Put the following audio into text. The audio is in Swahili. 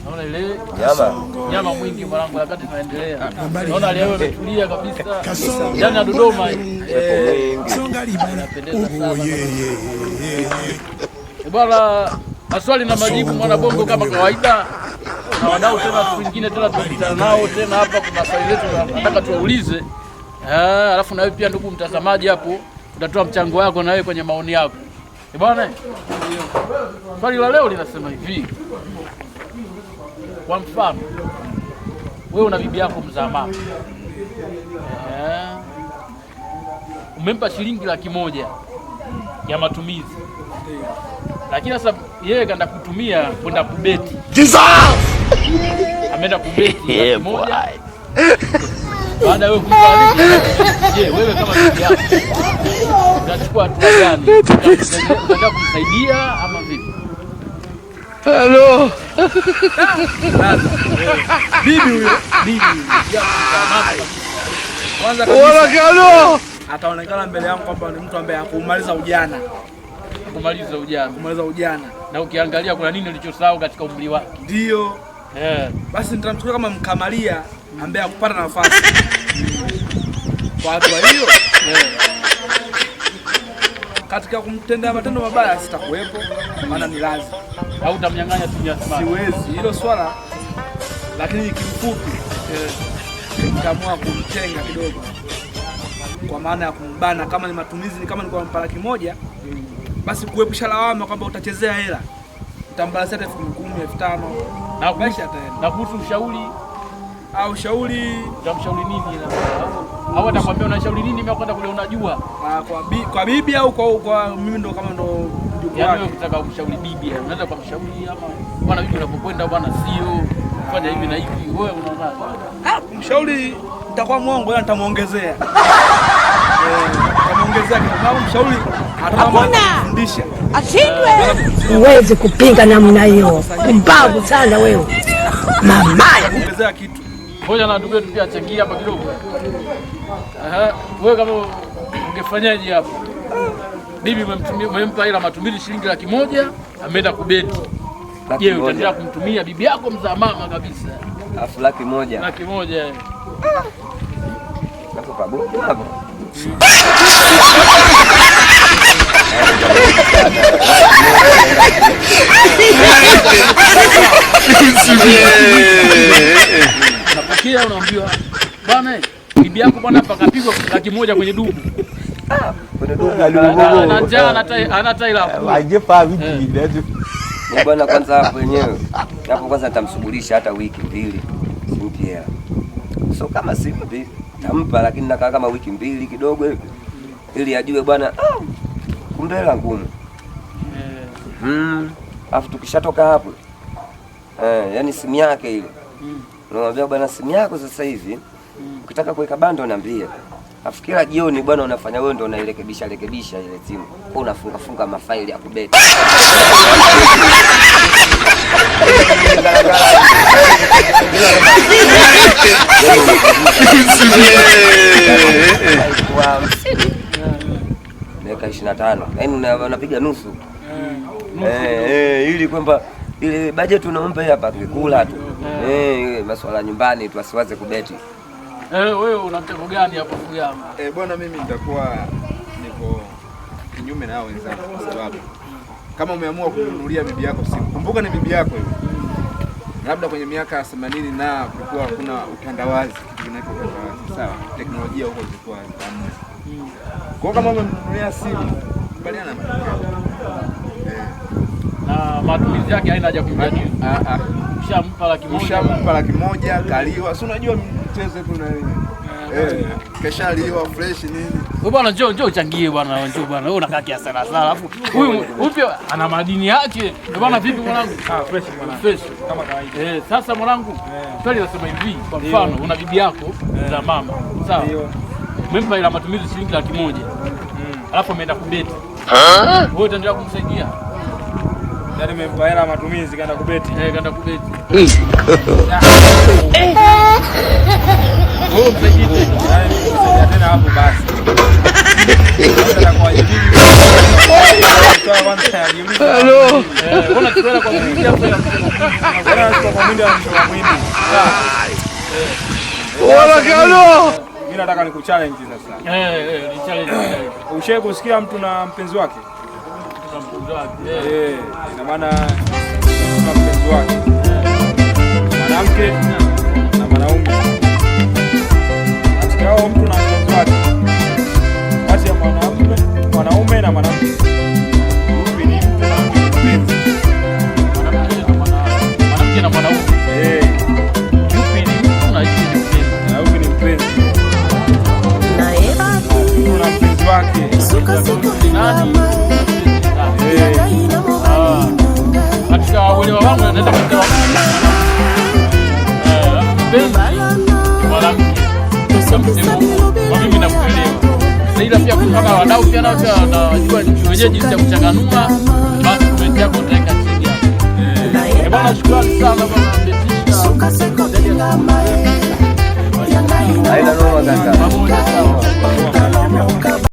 Naona ile nyama mwingi mwanangu, wakati tunaendelea. Naona leo imetulia kabisa. Jana Dodoma songa libala. Bwana, maswali na majibu mwana bongo kama kawaida. Na wadau tena siku nyingine tena tukutana nao tena hapa, kuna swali letu nataka tuwaulize. Alafu na wewe pia ndugu mtazamaji hapo utatoa mchango wako na wewe kwenye maoni yako. Bwana, swali la leo linasema hivi. Kwa mfano, wewe una bibi yako mzaa mama. Umempa shilingi 100,000 ya matumizi. Lakini sasa yeye kaenda kutumia kwenda kubeti. Ameenda kubeti 100,000. Baada wewe kumfariki, je, wewe kama bibi yako utachukua hatua gani? Unataka kumsaidia ama vipi? Hello. Bibi huyo, Kwanza kabisa ataonekana mbele yangu kwamba ni mtu ambaye hakumaliza ujana. Kumaliza ujana. Na ukiangalia kuna nini ulichosahau katika umri wake? Ndio. Basi nitamchukua kama mkamalia ambaye hakupata nafasi. Kwa hatua hiyo, katika kumtendea matendo mabaya sitakuwepo, maana ni lazima. Au utamnyang'anya tu jasma? Siwezi hilo swala, lakini kifupi nikaamua kumtenga kidogo, kwa maana ya kumbana. Kama ni matumizi, ni kama ni kwa mpaka 1,000, basi kuepusha lawama kwamba utachezea hela, utambalazia 10,000, 5,000 na maisha ataenda. Na kuhusu ushauri au shauri, utamshauri nini? Au atakwambia unashauri nini mimi kwenda kule unajua? Kwa bibi au kwa mimi ndo kama ndo yaani wewe ukitaka kumshauri bibi, unaweza kumshauri ama bwana bibi unapokwenda bwana sio fanya hivi na hivi, wewe unaona? Mshauri nitakuwa mwongo, ila nitamuongezea. Nitamuongezea kama mshauri atakufundisha. Ashindwe. Huwezi kupinga namna hiyo. Mbavu sana wewe. Mama, ongezea kitu. Ngoja na ndugu yetu pia achangia hapa kidogo. Wewe kama ungefanyaje hapo? Bibi umempa ila matumizi shilingi 100,000, ameenda kubeti. Je, utaendelea kumtumia bibi yako mzaa mama kabisa? Alafu 100,000. 100,000. Hapo pamoja hapo. Napokia unaambiwa bwana bibi yako bwana hapa kapigwa 100,000 kwenye dubu. Kwenye dubu anataila. Wajepa wiki ndio. Ni bwana kwanza hapo wenyewe. Hapo kwanza nitamsugulisha hata wiki 2. Simpi hela. So kama simpi tampa, lakini nakaa kama wiki 2 kidogo hivi. Ili ajue bwana kumbe hela ngumu. Afu tukishatoka hapo yani simu yake ile. Unamwambia bwana simu yako sasa hivi ukitaka kuweka bando niambie. Afu kila jioni bwana unafanya wewe ndio unairekebisha ile simu. Kwa unafunga mafaili ya kubeti. Miaka 25. Yaani unapiga nusu. Ili kwamba ile budget unampa hapa tukikula tu. Masuala nyumbani tu asiwaze kubeti. Wewe una mtego gani hapo Fuyama? Bwana mimi nitakuwa niko kinyume na wenzangu, kwa sababu kama umeamua kununulia bibi yako simu, kumbuka ni bibi yako hiyo. Labda kwenye miaka 80 na kulikuwa hakuna utandawazi, kitu kinaitwa utandawazi. Sawa, teknolojia huko ilikuwa hamna. Kwa kama umemnunulia simu, kubaliana na matokeo. Na matumizi yake haina haja kumjadili. Ushampa 100,000 kaliwa. Si unajua mchezo tu na nini? Kesha liwa fresh nini? Wewe bwana njoo uchangie bwana, njoo bwana. Wewe unakaa kiasi sana. Alafu huyu upya ana madini yake. Bwana vipi mwanangu? Fresh bwana. Fresh kama kawaida. Sasa mwanangu, swali nasema hivi, kwa mfano una bibi yako za mama. Sawa? Umempa ila matumizi shilingi 100,000. Alafu ameenda kubeti. Wewe utaendelea kumsaidia? Yaani umempa hela matumizi kaenda kubeti. Kaenda kubeti. Wewe msaidia tena hapo basi. Hello. Mbona tunaenda kwa mwindi hapo ya Bwana kwa mwindi anamshika mwindi. Wala gano. Mimi nataka nikuchallenge sasa. Ni challenge. Ushawahi kusikia mtu na mpenzi wake? Na mpenzi wake. Ina maana kuna mpenzi wake. Mwanamke na mwanaume. Katika hao mtu na mpenzi wake. Kati ya mwanaume na mwanamke. Yupi ni mtu na mpenzi? Mwanamke na mwanaume. Yupi ni mtu na yupi ni mpenzi? Na yupi ni mpenzi? Kuna mpenzi wake. Nani? Katika uelewa wangu naweza kusema mwanamke kwa mimi nakuelewa. Ila pia kutoka wadau pia nao pia wanajua wenyewe jinsi ya kuchanganua, basi comment yako utaweka chini hapo. Bwana shukrani sana bwana Betisha. Haina noma kaka. Pamoja sana.